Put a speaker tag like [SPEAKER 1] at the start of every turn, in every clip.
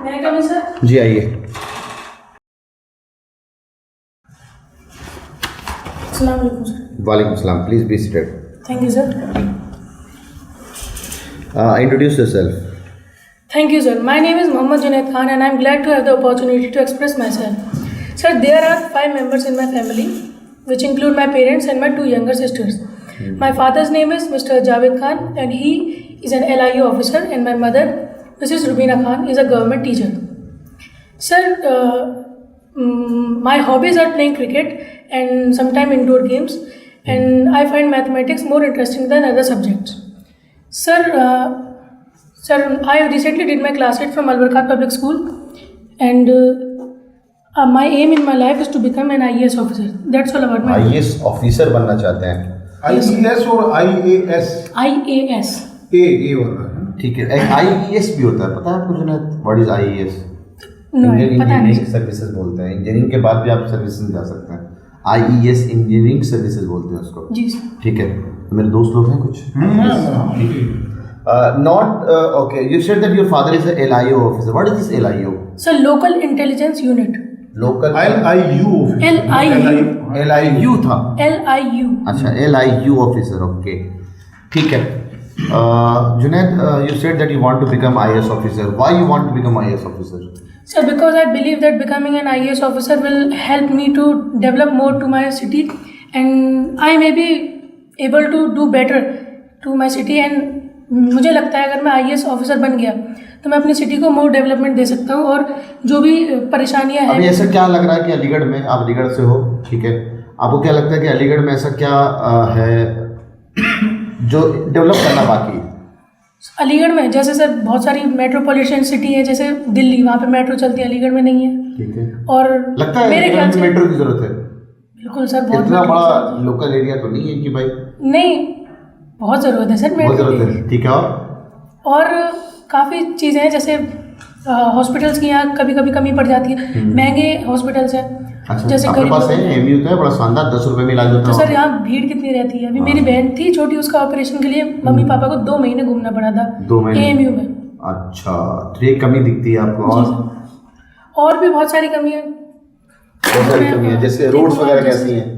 [SPEAKER 1] मैं कम सर।
[SPEAKER 2] जी आइए।
[SPEAKER 1] अस्सलाम वालेकुम सर।
[SPEAKER 2] वालेकुम सलाम, please be seated.
[SPEAKER 1] Thank you sir.
[SPEAKER 2] Introduce yourself.
[SPEAKER 1] Thank you, sir. My name is Mohammad Junaid Khan, and I'm glad to have the opportunity to express myself. Sir, there are 5 members in my family, which include my parents and my 2 younger sisters. My father's name is Mr. Javed Khan, and he is an LIU officer, and my mother, Mrs. Rubina Khan, is a government teacher. Sir, my hobbies are playing cricket and sometimes indoor games, and I find mathematics more interesting than other subjects. Sir, I recently did my class 8 from Al Barkat Public School, and my aim in my life is to become an IAS officer. That's all about my
[SPEAKER 2] IAS officer बनना चाहते हैं?
[SPEAKER 3] IES और IAS?
[SPEAKER 1] IAS.
[SPEAKER 3] A वाला है।
[SPEAKER 2] ठीक है। एक IES भी होता है, पता है आपको Junaid? What is IAS?
[SPEAKER 1] No, पता
[SPEAKER 2] इंजीनियरिंग
[SPEAKER 1] नहीं.
[SPEAKER 2] सर्विसेज बोलते हैं। इंजीनियरिंग के बाद भी आप सर्विसेज में जा सकते हैं। IES इंजीनियरिंग सर्विसेज बोलते हैं उसको।
[SPEAKER 1] जी सर.
[SPEAKER 2] ठीक है। मेरे दोस्त लोग हैं कुछ? Not okay. You said that your father is a LIU officer. What is this LIU?
[SPEAKER 1] Sir, Local Intelligence Unit.
[SPEAKER 2] Local
[SPEAKER 3] LIU
[SPEAKER 2] LIU था।
[SPEAKER 1] LIU.
[SPEAKER 2] अच्छा, LIU officer. Okay. ठीक है। Junaid, you said that you want to become IAS officer. Why you want to become IAS officer?
[SPEAKER 1] Sir, because I believe that becoming an IAS officer will help me to develop more to my city, and I may be able to do better to my city. And मुझे लगता है अगर मैं IAS officer बन गया तो मैं अपनी सिटी को मोर डेवलपमेंट दे सकता हूँ, और जो भी परेशानियाँ हैं।
[SPEAKER 2] अभी ऐसा क्या लग रहा है कि अलीगढ़ में, आप अलीगढ़ से हो, ठीक है, आपको क्या लगता है कि अलीगढ़ में ऐसा क्या है जो डेवलप करना बाकी है?
[SPEAKER 1] अलीगढ़ में जैसे सर बहुत सारी मेट्रोपॉलिटन सिटी है, जैसे दिल्ली, वहाँ पे मेट्रो चलती है, अलीगढ़ में नहीं है।
[SPEAKER 2] ठीक है।
[SPEAKER 1] और
[SPEAKER 2] लगता है
[SPEAKER 1] मेरे ख्याल से
[SPEAKER 2] मेट्रो की जरूरत है?
[SPEAKER 1] बिल्कुल सर, बहुत
[SPEAKER 2] इतना
[SPEAKER 1] metro की
[SPEAKER 2] बड़ा
[SPEAKER 1] जरूरत है।
[SPEAKER 2] लोकल एरिया तो नहीं है कि भाई।
[SPEAKER 1] नहीं, बहुत ज़रूरत है सर
[SPEAKER 2] बहुत
[SPEAKER 1] मेट्रो
[SPEAKER 2] जरूरत
[SPEAKER 1] की।
[SPEAKER 2] है। ठीक है।
[SPEAKER 1] और काफ़ी चीज़ें हैं, जैसे हॉस्पिटल्स की यहाँ कभी कभी कमी पड़ जाती है, महंगे हॉस्पिटल्स हैं।
[SPEAKER 2] अच्छा,
[SPEAKER 1] जैसे
[SPEAKER 2] आपके
[SPEAKER 1] गरीब
[SPEAKER 2] पास
[SPEAKER 1] लोग
[SPEAKER 2] है?
[SPEAKER 1] हैं।
[SPEAKER 2] एमयू तो है बड़ा शानदार, 10 रुपए में इलाज होता
[SPEAKER 1] तो
[SPEAKER 2] है।
[SPEAKER 1] सर यहाँ भीड़ कितनी रहती है। अभी मेरी बहन थी छोटी, उसका ऑपरेशन के लिए मम्मी पापा को 2 महीने घूमना पड़ा था
[SPEAKER 2] 2 महीने
[SPEAKER 1] AMU में।
[SPEAKER 2] अच्छा, तो ये कमी दिखती है आपको?
[SPEAKER 1] जी
[SPEAKER 2] और
[SPEAKER 1] सर। और भी बहुत सारी कमियाँ।
[SPEAKER 2] बहुत सारी कमी है, जैसे रोड्स वगैरह कैसी हैं?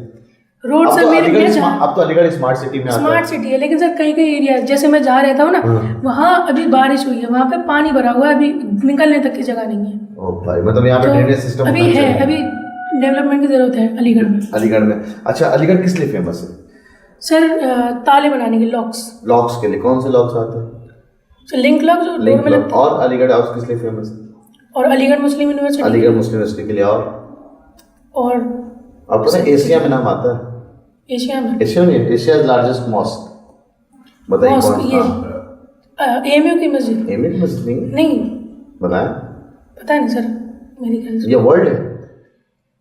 [SPEAKER 1] रोड सर मेरे
[SPEAKER 2] अब तो अलीगढ़ स्मार्ट सिटी में आता
[SPEAKER 1] स्मार्ट
[SPEAKER 2] है।
[SPEAKER 1] सिटी है, लेकिन सर कई कई एरिया, जैसे मैं जहाँ रहता हूँ ना, वहाँ अभी बारिश हुई है, वहाँ पे पानी भरा हुआ है, अभी निकलने तक की जगह नहीं है।
[SPEAKER 2] ओ भाई, मतलब यहाँ पे
[SPEAKER 1] तो
[SPEAKER 2] ड्रेनेज सिस्टम
[SPEAKER 1] अभी है, अभी डेवलपमेंट की जरूरत है अलीगढ़ में।
[SPEAKER 2] अलीगढ़ में। अच्छा, अलीगढ़ किस लिए फेमस है?
[SPEAKER 1] सर ताले बनाने के लॉक्स,
[SPEAKER 2] लॉक्स के लिए? कौन से लॉक्स आते हैं?
[SPEAKER 1] सर लिंक लॉक जो डोर में लगते हैं।
[SPEAKER 2] और अलीगढ़ हाउस किस लिए फेमस है?
[SPEAKER 1] और अलीगढ़ मुस्लिम यूनिवर्सिटी।
[SPEAKER 2] अलीगढ़ मुस्लिम यूनिवर्सिटी के लिए। और
[SPEAKER 1] और
[SPEAKER 2] पता है एशिया में नाम आता है?
[SPEAKER 1] एशिया में
[SPEAKER 2] एशिया में, एशिया लार्जेस्ट मॉस्क। बताइए
[SPEAKER 1] मॉस्क,
[SPEAKER 2] कौन
[SPEAKER 1] ये
[SPEAKER 2] सा?
[SPEAKER 1] AMU की मस्जिद।
[SPEAKER 2] एमयू की मस्जिद नहीं?
[SPEAKER 1] नहीं
[SPEAKER 2] बताएं।
[SPEAKER 1] पता नहीं सर, मेरे ख्याल से
[SPEAKER 2] ये वर्ल्ड है?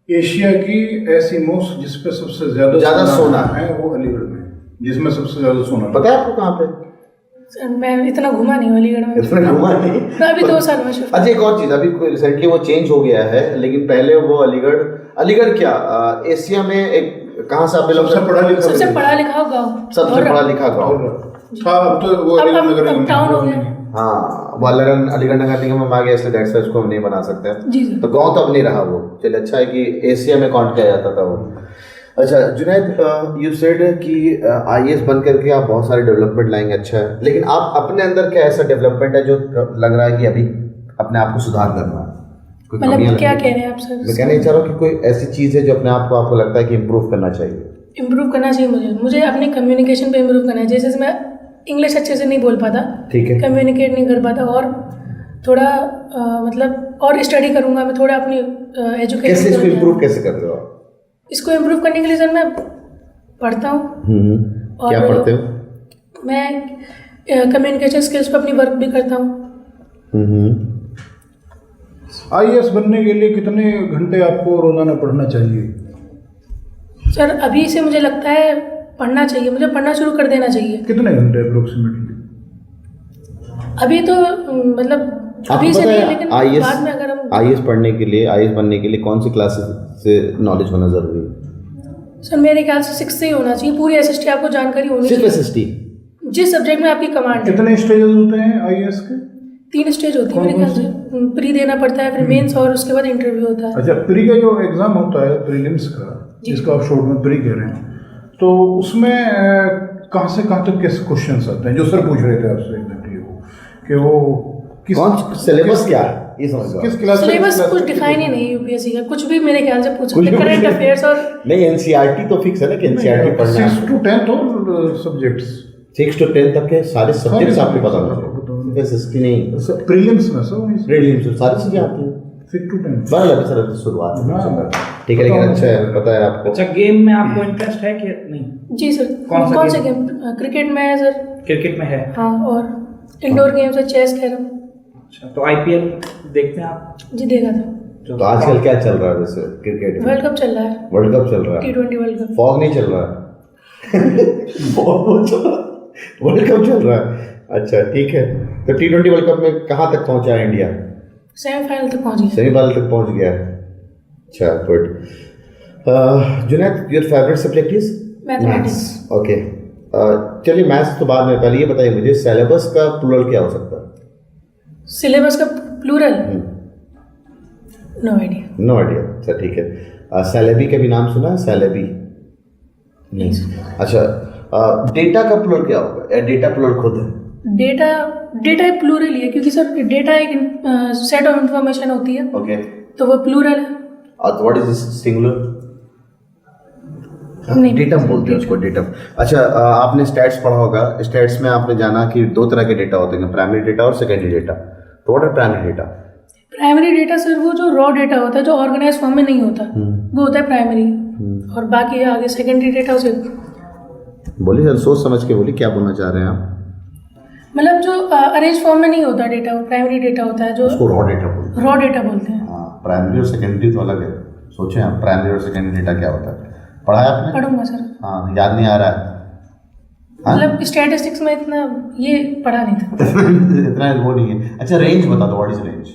[SPEAKER 3] एशिया की ऐसी मॉस्क जिसपे सबसे ज्यादा
[SPEAKER 2] सोना
[SPEAKER 3] है वो अलीगढ़ में, जिसमें सबसे ज्यादा सोना।
[SPEAKER 2] पता है आपको कहाँ पे?
[SPEAKER 1] सर मैं इतना घूमा नहीं हूँ अलीगढ़ में।
[SPEAKER 2] इसमें घुमा नहीं।
[SPEAKER 1] मैं अभी 2 साल में शिफ्ट।
[SPEAKER 2] अच्छा, एक और चीज, अभी रिसेंटली वो चेंज हो गया है, लेकिन पहले वो अलीगढ़ क्या एशिया में एक कहाँ से आप बिलोंग
[SPEAKER 3] सबसे पढ़ा लिखा
[SPEAKER 1] सबसे पढ़ा लिखा गाँव,
[SPEAKER 2] सबसे पढ़ा लिखा गाँव।
[SPEAKER 3] था। अब तो वो अलीगढ़ नगर निगम
[SPEAKER 1] टाउन हो गया।
[SPEAKER 2] हाँ, वो अलीगढ़ नगर निगम में आ गया, इसलिए दैट्स व्हाई उसको हम नहीं बना सकते हैं।
[SPEAKER 1] जी सर।
[SPEAKER 2] तो गाँव तो अब नहीं रहा वो। चलिए, अच्छा है कि एशिया में काउंट किया जाता था वो। अच्छा जुनैद, यू सेड कि IAS बन करके आप बहुत सारे डेवलपमेंट लाएंगे, अच्छा है, लेकिन आप अपने अंदर क्या ऐसा डेवलपमेंट है जो लग रहा है कि अभी अपने आप को सुधार करना है? कोई कमियां
[SPEAKER 1] मतलब
[SPEAKER 2] लग
[SPEAKER 1] क्या
[SPEAKER 2] रही
[SPEAKER 1] कह
[SPEAKER 2] हैं?
[SPEAKER 1] रहे हैं आप सर?
[SPEAKER 2] मैं कहना चाह रहा हूँ कि कोई ऐसी चीज़ है जो अपने आप को आपको लगता है कि इम्प्रूव करना चाहिए?
[SPEAKER 1] इम्प्रूव करना चाहिए मुझे अपने कम्युनिकेशन पे इम्प्रूव करना है। जैसे मैं इंग्लिश अच्छे से नहीं बोल पाता,
[SPEAKER 2] ठीक है,
[SPEAKER 1] कम्युनिकेट नहीं कर पाता, और थोड़ा मतलब और स्टडी करूँगा मैं थोड़ा अपनी
[SPEAKER 2] कैसे
[SPEAKER 1] एजुकेशन।
[SPEAKER 2] इसको इम्प्रूव कैसे कर रहे हो आप?
[SPEAKER 1] इसको इम्प्रूव करने के लिए सर मैं पढ़ता हूँ। और
[SPEAKER 2] क्या पढ़ते हो?
[SPEAKER 1] मैं कम्युनिकेशन स्किल्स पे अपनी वर्क भी करता हूँ।
[SPEAKER 3] IAS बनने के लिए कितने घंटे आपको रोजाना पढ़ना चाहिए?
[SPEAKER 1] सर अभी से मुझे लगता है पढ़ना चाहिए, मुझे पढ़ना शुरू कर देना चाहिए।
[SPEAKER 3] कितने घंटे अप्रोक्सीमेटली?
[SPEAKER 1] अभी तो मतलब अभी से नहीं, लेकिन बाद में अगर हम
[SPEAKER 2] IAS पढ़ने के लिए, IAS बनने के लिए कौन सी क्लासेस से नॉलेज होना जरूरी है?
[SPEAKER 1] सर मेरे ख्याल से 6 से ही होना चाहिए, पूरी SST आपको जानकारी होनी
[SPEAKER 2] सिर्फ
[SPEAKER 1] चाहिए।
[SPEAKER 2] SST?
[SPEAKER 1] जिस सब्जेक्ट में आपकी कमांड है।
[SPEAKER 3] कितने स्टेजेस होते हैं आईएएस के?
[SPEAKER 1] 3 स्टेज होती है मेरे ख्याल से। प्री देना पड़ता है, फिर मेंस और उसके बाद इंटरव्यू होता है।
[SPEAKER 3] अच्छा, प्री का जो एग्जाम होता है प्रीलिम्स का, जिसको आप शॉर्ट में प्री कह रहे हैं, तो उसमें कहाँ से कहाँ तक कैसे क्वेश्चंस आते हैं, जो सर पूछ रहे थे आपसे एग्जैक्टली वो, कि वो किस
[SPEAKER 2] कौन सिलेबस क्या है ये समझ लो।
[SPEAKER 3] किस क्लास
[SPEAKER 1] सिलेबस कुछ डिफाइन ही नहीं यूपीएससी का, कुछ भी मेरे ख्याल से पूछ सकते हैं। करंट अफेयर्स और
[SPEAKER 2] नहीं, एनसीईआरटी तो फिक्स है ना कि एनसीईआरटी पढ़ना है।
[SPEAKER 3] 6 to 10 और सब्जेक्ट्स
[SPEAKER 2] 6 to 10 तक के सारे सब्जेक्ट्स आपको पता होंगे। बस इसकी नहीं
[SPEAKER 3] प्रीलिम्स में सब
[SPEAKER 2] प्रीलिम्स में सारी चीजें आती हैं।
[SPEAKER 3] 6 to 10
[SPEAKER 2] बड़ा लगा सर शुरुआत
[SPEAKER 3] हाँ।
[SPEAKER 2] ठीक है, लेकिन अच्छा है, पता है आपको।
[SPEAKER 4] अच्छा, गेम में आपको इंटरेस्ट है कि नहीं?
[SPEAKER 1] जी सर। कौन सा गेम? क्रिकेट में है सर।
[SPEAKER 4] क्रिकेट में है?
[SPEAKER 1] हाँ, और इंडोर गेम्स है, चेस, कैरम।
[SPEAKER 4] अच्छा, तो आईपीएल देखते हैं आप?
[SPEAKER 1] जी देखा था।
[SPEAKER 2] तो आजकल क्या चल रहा है वैसे क्रिकेट में?
[SPEAKER 1] वर्ल्ड कप चल रहा है।
[SPEAKER 2] वर्ल्ड कप चल रहा है।
[SPEAKER 1] T20 world cup.
[SPEAKER 2] फॉग नहीं चल रहा है बहुत चल रहा है, वर्ल्ड कप चल रहा है। अच्छा ठीक है, तो T20 वर्ल्ड कप में कहाँ तक पहुंचा है इंडिया?
[SPEAKER 1] सेमीफाइनल तक पहुंच गया।
[SPEAKER 2] सेमीफाइनल तक पहुंच गया है। अच्छा good. Junaid, your favourite subject is
[SPEAKER 1] mathematics.
[SPEAKER 2] Okay, चलिए मैथ्स तो बाद में, पहले ये बताइए मुझे सिलेबस का प्लूरल क्या हो सकता है?
[SPEAKER 1] सिलेबस का plural? No idea.
[SPEAKER 2] No idea. अच्छा ठीक है। सैलेबी का भी नाम सुना है? सैलेबी नहीं। अच्छा, डेटा का प्लूरल क्या होगा, या डेटा प्लूरल खुद है?
[SPEAKER 1] डेटा एक प्लूरल ही है, क्योंकि सर डेटा एक सेट ऑफ इंफॉर्मेशन होती है,
[SPEAKER 2] ओके,
[SPEAKER 1] तो वो प्लूरल है।
[SPEAKER 2] What is singular?
[SPEAKER 1] नहीं,
[SPEAKER 2] डेटम बोलते हैं उसको, डेटम। अच्छा, आपने स्टैट्स पढ़ा होगा। स्टैट्स में आपने जाना कि 2 तरह के डेटा होते हैं, प्राइमरी डेटा और सेकेंडरी डेटा। तो what are primary data?
[SPEAKER 1] Primary data sir वो जो रॉ डेटा होता है, जो ऑर्गेनाइज फॉर्म में नहीं होता, वो होता है प्राइमरी। और बाकी आगे सेकेंडरी डेटा उसे
[SPEAKER 2] बोलिए सर, सोच समझ के बोलिए क्या बोलना चाह रहे हैं आप।
[SPEAKER 1] मतलब जो अरेंज फॉर्म में नहीं होता डेटा, वो प्राइमरी डेटा होता है, जो
[SPEAKER 2] उसको रॉ डेटा बोलते हैं।
[SPEAKER 1] रॉ डेटा बोलते हैं।
[SPEAKER 2] हाँ, प्राइमरी और सेकेंडरी तो अलग है। सोचें आप, प्राइमरी और सेकेंडरी डेटा क्या होता है? पढ़ा है आपने?
[SPEAKER 1] पढ़ूंगा सर।
[SPEAKER 2] हाँ, याद नहीं आ रहा है?
[SPEAKER 1] मतलब स्टैटिस्टिक्स में इतना ये पढ़ा नहीं था।
[SPEAKER 2] इतना वो नहीं है। अच्छा, रेंज बता दो, what is range?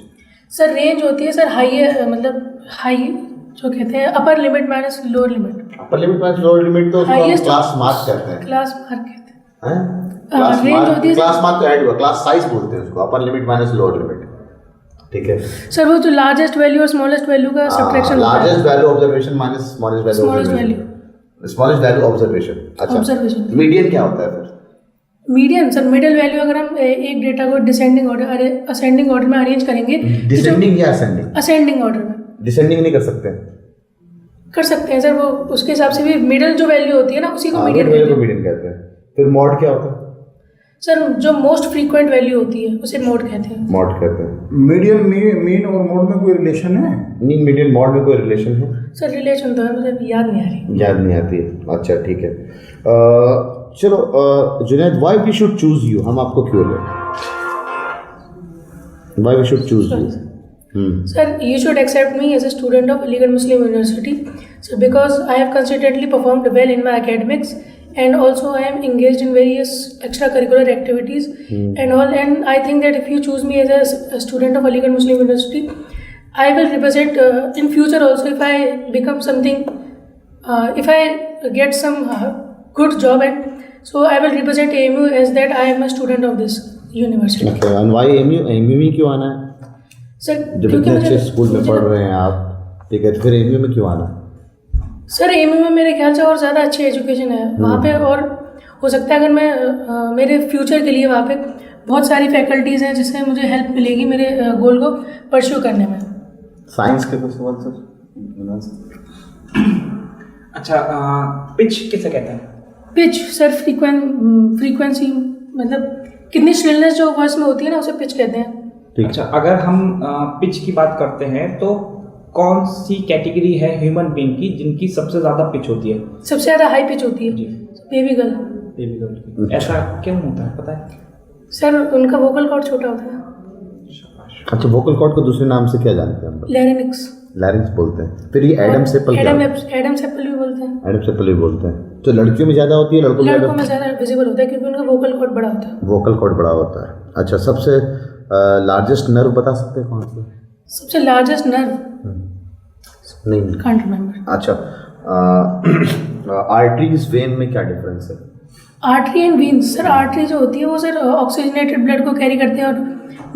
[SPEAKER 1] Sir range होती है सर हाई, मतलब हाई जो कहते हैं upper limit minus lower limit.
[SPEAKER 2] Upper limit minus lower limit तो उसको हम
[SPEAKER 1] Highest-
[SPEAKER 2] क्लास मार्क कहते हैं।
[SPEAKER 1] क्लास मार्क कहते हैं।
[SPEAKER 2] हैं? क्लास
[SPEAKER 1] range होती है-
[SPEAKER 2] क्लास मार्क तो ऐड हुआ, क्लास साइज बोलते हैं उसको, upper limit minus lower limit. ठीक है।
[SPEAKER 1] सर वो जो लार्जेस्ट वैल्यू और स्मॉलेस्ट वैल्यू का सब्ट्रैक्शन होता है।
[SPEAKER 2] Largest value observation minus smallest value
[SPEAKER 1] smallest
[SPEAKER 2] observation.
[SPEAKER 1] Value.
[SPEAKER 2] Smallest value observation. अच्छा,
[SPEAKER 1] ऑब्जर्वेशन।
[SPEAKER 2] मीडियन क्या होता है फिर?
[SPEAKER 1] मीडियन सर मिडिल वैल्यू, अगर हम एक डेटा को डिसेंडिंग ऑर्डर असेंडिंग ऑर्डर में अरेंज करेंगे,
[SPEAKER 2] डिसेंडिंग या असेंडिंग?
[SPEAKER 1] असेंडिंग ऑर्डर में
[SPEAKER 2] डिसेंडिंग नहीं कर सकते?
[SPEAKER 1] कर सकते हैं सर, वो उसके हिसाब से भी मिडिल जो वैल्यू होती है ना उसी को मीडियन
[SPEAKER 2] वैल्यू
[SPEAKER 1] कहते
[SPEAKER 2] को
[SPEAKER 1] हैं।
[SPEAKER 2] मीडियन कहते हैं। फिर मॉड क्या होता है?
[SPEAKER 1] सर जो मोस्ट फ्रीक्वेंट वैल्यू होती है उसे मोड कहते हैं।
[SPEAKER 2] मॉड कहते हैं।
[SPEAKER 3] मीडियन मीन और मोड में कोई रिलेशन है?
[SPEAKER 2] नहीं, मीडियन मॉड में कोई रिलेशन है?
[SPEAKER 1] सर रिलेशन तो है, मुझे याद नहीं आ रही।
[SPEAKER 2] याद नहीं आती है। अच्छा ठीक है। चलो Junaid, why we should choose you? हम आपको क्यों लें? Why we should choose you?
[SPEAKER 1] Sir, you should accept me as a student of Aligarh Muslim University. So, because I have consistently performed well in my academics, and also I am engaged in various extracurricular activities and all. And I think that if you choose me as a student of Aligarh Muslim University, I will represent in future also. If I become something, if I get some good job, and so I will represent AMU as that I am a student of this university.
[SPEAKER 2] Okay, and why MU में क्यों आना है?
[SPEAKER 1] Sir
[SPEAKER 2] जब इतने अच्छे school में पढ़ रहे हैं आप, ठीक है, तो फिर एमयू में क्यों आना?
[SPEAKER 1] सर एमयू में मेरे ख्याल से और ज़्यादा अच्छी एजुकेशन है वहाँ पे, और हो सकता है अगर मैं मेरे फ्यूचर के लिए वहाँ पे बहुत सारी फैकल्टीज़ हैं जिससे मुझे हेल्प मिलेगी मेरे गोल को परस्यू करने में।
[SPEAKER 2] साइंस के कुछ सवाल सर?
[SPEAKER 4] अच्छा, पिच किसे कहते हैं?
[SPEAKER 1] पिच सर फ्रीक्वेंसी, मतलब कितनी श्रिलनेस जो वॉइस में होती है ना उसे पिच कहते हैं।
[SPEAKER 4] अच्छा, अगर हम पिच की बात करते हैं तो कौन सी कैटेगरी है ह्यूमन बीइंग की जिनकी सबसे ज़्यादा पिच होती है?
[SPEAKER 1] सबसे ज़्यादा हाई पिच होती है
[SPEAKER 4] जी।
[SPEAKER 1] Baby girl.
[SPEAKER 4] बेबी गर्ल की। ऐसा क्यों होता है, पता है?
[SPEAKER 1] सर उनका वोकल कॉर्ड छोटा होता है।
[SPEAKER 2] अच्छा, वोकल कॉर्ड को दूसरे नाम से क्या जानते हैं हम?
[SPEAKER 1] लैरिंक्स।
[SPEAKER 2] लैरिंक्स बोलते हैं। फिर ये एडम सेपल क्या?
[SPEAKER 1] एडम सेपल भी बोलते हैं।
[SPEAKER 2] एडम सेपल भी बोलते हैं। तो लड़कियों में ज़्यादा होती है, लड़कों में
[SPEAKER 1] लड़कों में ज़्यादा विजिबल होता है क्योंकि उनका वोकल कॉर्ड बड़ा होता है।
[SPEAKER 2] वोकल कॉर्ड बड़ा होता है। अच्छा, सबसे लार्जेस्ट नर्व बता सकते हैं कौन सा?
[SPEAKER 1] सबसे लार्जेस्ट नर्व
[SPEAKER 2] नहीं।
[SPEAKER 1] Can't remember.
[SPEAKER 2] अच्छा, आर्टरीज वेन में क्या डिफरेंस है?
[SPEAKER 1] Artery and veins sir, artery जो होती है वो सर ऑक्सीजनेटेड ब्लड को कैरी करते हैं और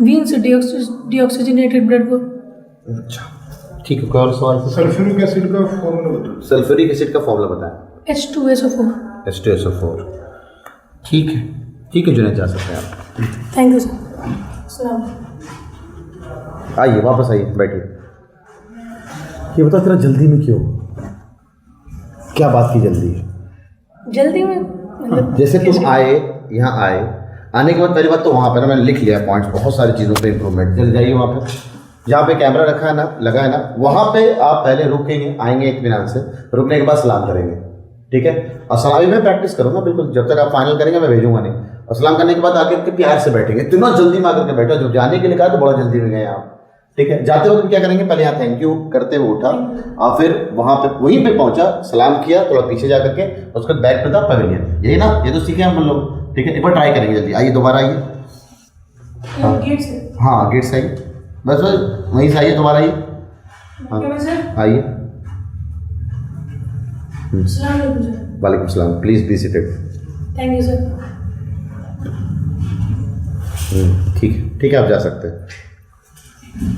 [SPEAKER 1] वीन्स डीऑक्सीजनेटेड ब्लड को।
[SPEAKER 2] अच्छा ठीक है, कोई और सवाल?
[SPEAKER 3] सल्फ्यूरिक एसिड का फॉर्मूला बताओ।
[SPEAKER 2] सल्फ्यूरिक एसिड का फॉर्मूला बताएं।
[SPEAKER 1] H2SO4।
[SPEAKER 2] H2SO4। ठीक है, ठीक है जुनैद, जा सकते हैं आप।
[SPEAKER 1] Thank you sir. सलाम।
[SPEAKER 2] आइए, वापस आइए, बैठिए। ये बता तेरा जल्दी में क्यों, क्या बात की जल्दी है?
[SPEAKER 1] जल्दी में मतलब
[SPEAKER 2] जैसे तुम आए, यहाँ आए, आने के बाद पहली बात तो वहाँ पर ना मैंने लिख लिया पॉइंट्स, बहुत सारी चीज़ों पे इम्प्रूवमेंट। जल्द जाइए वहाँ पे, जहाँ पे कैमरा रखा है ना, लगा है ना, वहाँ पे आप पहले रुकेंगे, आएंगे इत्मीनान से, रुकने के बाद सलाम करेंगे, ठीक है? और सलामी में प्रैक्टिस करूँगा बिल्कुल, जब तक आप फाइनल करेंगे मैं भेजूंगा नहीं। और सलाम करने के बाद आकर के प्यार से बैठेंगे, इतना जल्दी में आकर के बैठो, जब जाने के लिए कहा तो बड़ा जल्दी में गए आप, ठीक है? जाते वक्त क्या करेंगे, पहले यहाँ थैंक यू करते हुए उठा, और फिर वहाँ पे वहीं पे पहुँचा, सलाम किया, थोड़ा पीछे जा करके उसके बाद बैक टू द पवेलियन, यही ना, ये तो सीखे हम लोग, ठीक है? एक बार ट्राई करेंगे जल्दी। आइए, दोबारा आइए।
[SPEAKER 1] गेट से।
[SPEAKER 2] हाँ, गेट से आइए, बस बस वहीं से आइए, दोबारा आइए। हाँ
[SPEAKER 1] सर।
[SPEAKER 2] आइए।
[SPEAKER 1] सलाम अलैकुम सर।
[SPEAKER 2] वालेकुम सलाम, please be seated.
[SPEAKER 1] Thank you sir.
[SPEAKER 2] ठीक है, ठीक है, आप जा सकते हैं।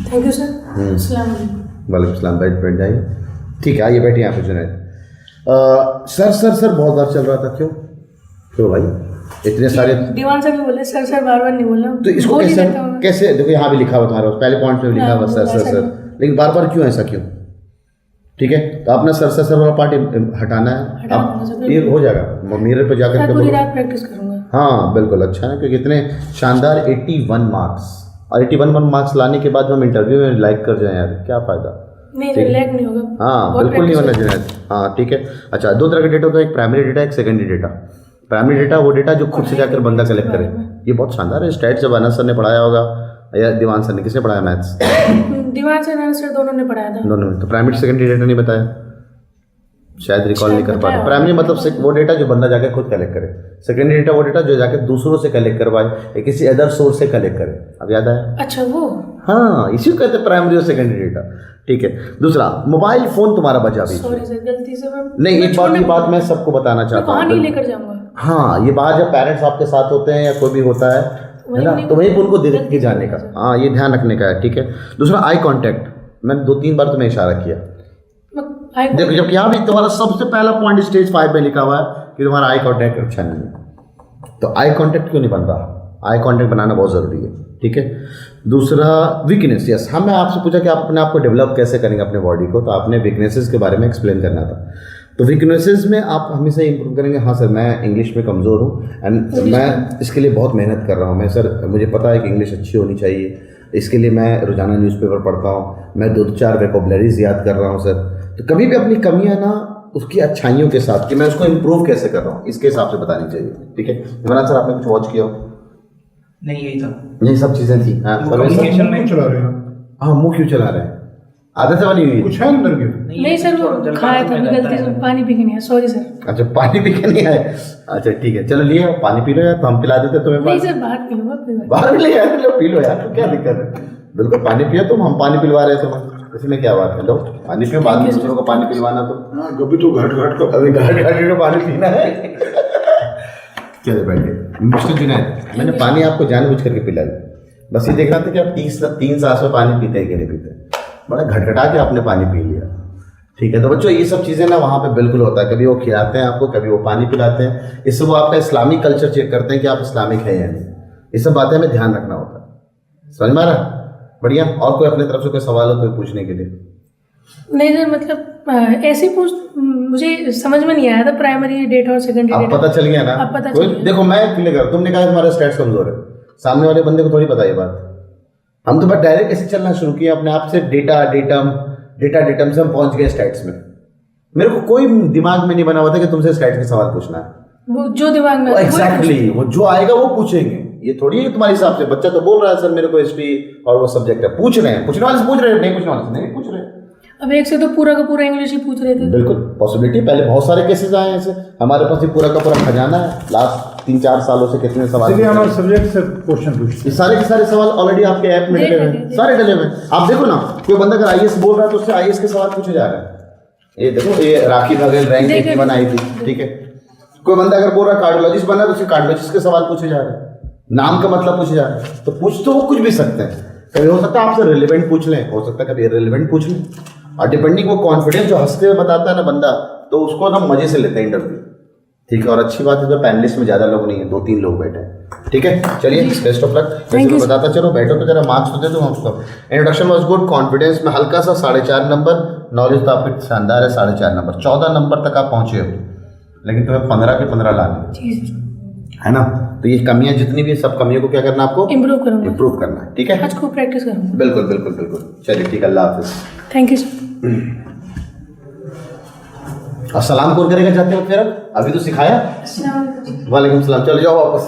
[SPEAKER 1] Thank you sir. सलाम अलैकुम।
[SPEAKER 2] वालेकुम सलाम, बैठ जाइए। ठीक है, आइए बैठिए यहाँ पे जुनैद। सर बहुत बार चल रहा था, क्यों क्यों भाई, इतने सारे?
[SPEAKER 1] दीवान सर भी बोले सर बार बार नहीं बोलना,
[SPEAKER 2] तो इसको
[SPEAKER 1] बोल ही
[SPEAKER 2] कैसे
[SPEAKER 1] देता हूँ।
[SPEAKER 2] कैसे देखो, यहाँ भी लिखा हुआ तुम्हारे पास, पहले पॉइंट में भी लिखा हुआ सर, लेकिन बार बार क्यों, ऐसा क्यों? ठीक है, तो आपने सर वाला पार्ट हटाना है, आप ये हो जाएगा, मिरर पे जाकर के
[SPEAKER 1] पूरी
[SPEAKER 2] बोलो।
[SPEAKER 1] रात प्रैक्टिस करूंगा।
[SPEAKER 2] हाँ बिल्कुल, अच्छा है, क्योंकि इतने शानदार 81 मार्क्स, और 81 मार्क्स लाने के बाद हम इंटरव्यू में लाइक कर जाएं यार, क्या फ़ायदा?
[SPEAKER 1] नहीं सर, लैग नहीं होगा।
[SPEAKER 2] हाँ
[SPEAKER 1] बहुत
[SPEAKER 2] बिल्कुल नहीं
[SPEAKER 1] practice
[SPEAKER 2] होना
[SPEAKER 1] होगा।
[SPEAKER 2] चाहिए। हाँ ठीक है। अच्छा, दो तरह का डेटा होता है, एक प्राइमरी डेटा, एक सेकेंडरी डेटा। प्राइमरी डेटा वो डेटा जो खुद से जाकर बंदा कलेक्ट करे। ये बहुत शानदार है, स्टैट जब अनस सर ने पढ़ाया होगा या दीवान सर ने, किसने पढ़ाया मैथ्स?
[SPEAKER 1] दीवान सर अनस सर दोनों ने पढ़ाया था।
[SPEAKER 2] दोनों ने। तो प्राइमरी सेकेंडरी डेटा नहीं बताया, शायद रिकॉल नहीं कर पा रहे।
[SPEAKER 1] बताया
[SPEAKER 2] प्राइमरी मतलब वो डेटा जो बंदा जाके खुद कलेक्ट करे। सेकेंडरी डेटा वो डेटा जो जाके दूसरों से कलेक्ट करवाए या किसी अदर सोर्स से कलेक्ट करे। अब याद आया?
[SPEAKER 1] अच्छा वो,
[SPEAKER 2] हाँ, इसी को कहते हैं प्राइमरी और सेकेंडरी डेटा, ठीक है। दूसरा, मोबाइल फोन तुम्हारा बचा भी
[SPEAKER 1] सॉरी सर, गलती से मैं
[SPEAKER 2] नहीं, एक बात मैं सबको बताना चाहता
[SPEAKER 1] वहाँ
[SPEAKER 2] हूँ,
[SPEAKER 1] नहीं लेकर जाऊंगा।
[SPEAKER 2] हाँ, ये बात जब पेरेंट्स आपके साथ होते हैं या कोई भी होता है ना, तो वहीं पर उनको देख के जाने का, हाँ ये ध्यान रखने का है, ठीक है। दूसरा, आई कांटेक्ट, मैंने 2-3 बार तुम्हें इशारा किया, देखो जब यहाँ भी तुम्हारा सबसे पहला पॉइंट स्टेज 5 में लिखा हुआ है कि तुम्हारा आई कांटेक्ट अच्छा नहीं है, तो आई कांटेक्ट क्यों नहीं बन रहा? आई कांटेक्ट बनाना बहुत ज़रूरी है, ठीक है। दूसरा, वीकनेस, यस, मैं आपसे पूछा कि आप अपने आप को डेवलप कैसे करेंगे अपने बॉडी को, तो आपने वीकनेसेस के बारे में एक्सप्लेन करना था। तो वीकनेसेस में आप हमेशा इंप्रूव करेंगे। हाँ सर, मैं इंग्लिश में कमज़ोर हूँ एंड मैं इसके लिए बहुत मेहनत कर रहा हूँ। मैं सर, मुझे पता है कि इंग्लिश अच्छी होनी चाहिए, इसके लिए मैं रोज़ाना न्यूज़पेपर पढ़ता हूँ, मैं 2-4 वोकैबुलरीज याद कर रहा हूँ सर। तो कभी भी अपनी कमियां ना उसकी अच्छाइयों के साथ कि मैं उसको इम्प्रूव कैसे कर रहा हूँ, इसके हिसाब से बतानी चाहिए, ठीक है। इमरान सर, आपने कुछ वॉच किया हो?
[SPEAKER 4] नहीं, यही था,
[SPEAKER 2] यही सब चीज़ें थी। हाँ
[SPEAKER 4] कम्युनिकेशन में
[SPEAKER 3] चला रहे हैं,
[SPEAKER 2] हाँ, मुँह क्यों चला रहे हैं? आदत से बनी हुई है?
[SPEAKER 3] कुछ है अंदर की?
[SPEAKER 1] नहीं सर, वो खाया था गलती से, पानी पी के नहीं आया, सॉरी सर।
[SPEAKER 2] अच्छा, पानी पी के नहीं आए? अच्छा ठीक है, चलो लिए पानी पी लो यार, तो हम पिला देते तुम्हें
[SPEAKER 1] नहीं
[SPEAKER 2] पानी।
[SPEAKER 1] सर, बाहर पी लूंगा, कोई बात
[SPEAKER 2] बाहर भी ले आए, लो पी लो यार, तो क्या दिक्कत है? बिल्कुल पानी पियो तुम, हम पानी पिलवा रहे थे, इसमें क्या बात है? लो पानी पियो, बाद में दूसरों को पानी पिलवाना। तो
[SPEAKER 3] हाँ, कभी तो घाट घाट का,
[SPEAKER 2] अभी घाट पानी पीना है। चलो बैठिए मिस्टर जुनैद, मैंने पानी आपको जानबूझ करके पिलाई, बस ये देख रहा था कि आप 3 सांस में पानी पीते हैं कि नहीं पीते। बड़ा घटघटा के आपने पानी पी लिया, ठीक है। तो बच्चों, ये सब चीज़ें ना वहाँ पे बिल्कुल होता है, कभी वो खिलाते हैं आपको, कभी वो पानी पिलाते हैं, इससे वो आपका इस्लामिक कल्चर चेक करते हैं कि आप इस्लामिक हैं या नहीं। ये सब बातें हमें ध्यान रखना होता है, समझ में आ रहा? बढ़िया। और कोई अपने तरफ से कोई सवाल हो तो पूछने के लिए?
[SPEAKER 1] नहीं सर, मतलब ऐसे पूछ, मुझे समझ में नहीं आया था प्राइमरी डेटा और सेकेंडरी
[SPEAKER 2] अब
[SPEAKER 1] डेटा।
[SPEAKER 2] पता चल गया ना?
[SPEAKER 1] अब पता
[SPEAKER 2] कोई
[SPEAKER 1] चल गया।
[SPEAKER 2] देखो, मैं क्लियर कर, तुमने कहा तुम्हारा स्टैट्स कमजोर है, सामने वाले बंदे को थोड़ी पता ये बात। हम तो बस डायरेक्ट ऐसे चलना शुरू किया अपने आप से, डेटम से हम पहुंच गए स्टैट्स में। मेरे को कोई दिमाग में नहीं बना हुआ था कि तुमसे स्टैट्स के सवाल पूछना है।
[SPEAKER 1] वो जो दिमाग में
[SPEAKER 2] एग्जैक्टली, वो जो आएगा वो पूछेंगे। ये थोड़ी है तुम्हारे हिसाब से, बच्चा तो बोल रहा है सर मेरे को हिस्ट्री और वो सब्जेक्ट है, पूछ रहे हैं, पूछने वाले से पूछ रहे हैं, नहीं पूछने वाले से नहीं पूछ रहे हैं।
[SPEAKER 1] अब एक से तो पूरा का पूरा इंग्लिश ही पूछ रहे थे।
[SPEAKER 2] बिल्कुल पॉसिबिलिटी, पहले बहुत सारे केसेस आए हैं ऐसे, हमारे पास ये पूरा का पूरा खजाना है, लास्ट 3-4 सालों से कितने सवाल।
[SPEAKER 3] इसलिए हमारे सब्जेक्ट से क्वेश्चन पूछते
[SPEAKER 2] ये सारे के सारे सवाल ऑलरेडी आपके ऐप में डले हुए हैं, सारे डले हुए हैं। आप देखो ना, कोई बंदा अगर आईएएस बोल रहा है तो उससे आईएएस के सवाल पूछे जा रहे हैं। ये देखो, ये राखी बघेल रैंक 81 आई थी, ठीक है। कोई बंदा अगर बोल रहा है कार्डियोलॉजिस्ट बनना है तो उसे कार्डियोलॉजिस्ट के सवाल पूछे जा रहे हैं, नाम का मतलब पूछे जा रहे हैं, तो पूछ तो वो कुछ भी सकते हैं। कभी हो सकता है आपसे रिलेवेंट पूछ लें, हो सकता है कभी इररिलेवेंट पूछ लें, और डिपेंडिंग वो कॉन्फिडेंस जो हंसते हुए बताता है ना बंदा, तो उसको हम मजे से लेते हैं इंटरव्यू। ठीक है, और अच्छी बात है तो पैनलिस्ट में ज़्यादा लोग नहीं है, 2-3 लोग बैठे हैं। ठीक है, चलिए best of luck.
[SPEAKER 1] Thank you,
[SPEAKER 2] बताता चलो, बैठो तो जरा मार्क्स तो दे दूँ आपको। इंट्रोडक्शन वॉज गुड, कॉन्फिडेंस में हल्का सा 4.5 नंबर, नॉलेज तो आपकी शानदार है 4.5 नंबर, 14 नंबर तक आप पहुँचे हो, लेकिन तुम्हें 15 के 15 लाने,
[SPEAKER 1] जी सर,
[SPEAKER 2] है ना। तो ये कमियां जितनी भी, सब कमियों को क्या करना है आपको,
[SPEAKER 1] इम्प्रूव करूँगा,
[SPEAKER 2] इम्प्रूव करना है। ठीक है,
[SPEAKER 1] आज खूब प्रैक्टिस करूँगा।
[SPEAKER 2] बिल्कुल बिल्कुल बिल्कुल। चलिए ठीक है, अल्लाह हाफिज।
[SPEAKER 1] Thank you sir.
[SPEAKER 2] और सलाम कौन करेगा जाते हो फिर? अभी तो सिखाया। वालेकुम सलाम, चलो जाओ वापस।